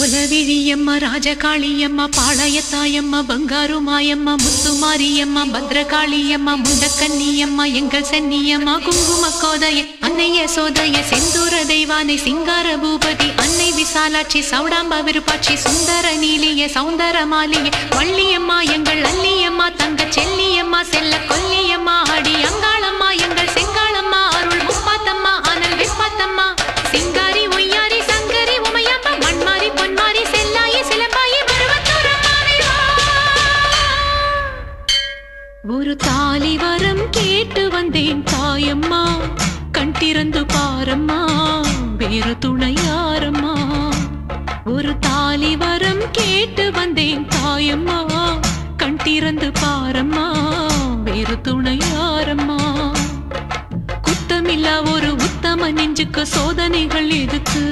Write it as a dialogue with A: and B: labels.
A: குலவிழியம்மா ராஜகாளியம்மா பாளையத்தாயம்மா பங்காரு மாயம்மா முத்துமாரியம்மா பத்ரகாளியம்மா முண்டக்கன்னியம்மா எங்கள் சென்னியம்மா குங்கும கோதைய அன்னைய சோதைய செந்தூர தெய்வானை சிங்கார பூபதி அன்னை விசாலாட்சி சௌடாம்பா விருப்பாட்சி சுந்தர நீலிய சௌந்தர மாலிய வள்ளியம்மா எங்கள் அல்லியம்மா தங்க செல்லியம்மா செல்ல கொல்லியம்மா அடி அங்காளம்மா எங்கள் செங்காளம்மா அருள் முப்பாத்தம்மா அனல் விப்பாத்தம்மா சிங்காரி ஒய்யாரி சங்கரி உமையம்மா மண்மாரி பொன்மாரி செல்லாயி சிலம்பாயி ஒரு தாலி வரம் கேட்டு வந்தேன் தாயம்மா கண் திறந்து பாரம்மா வேறு துணையாரம்மா ஒரு தாலி வரம் கேட்டு வந்தேன் தாயம்மா கண் திறந்து பாரம்மா வேறு துணையாரம்மா குத்தமில்லா ஒரு உத்தம நெஞ்சுக்கு சோதனைகள் எதுக்கு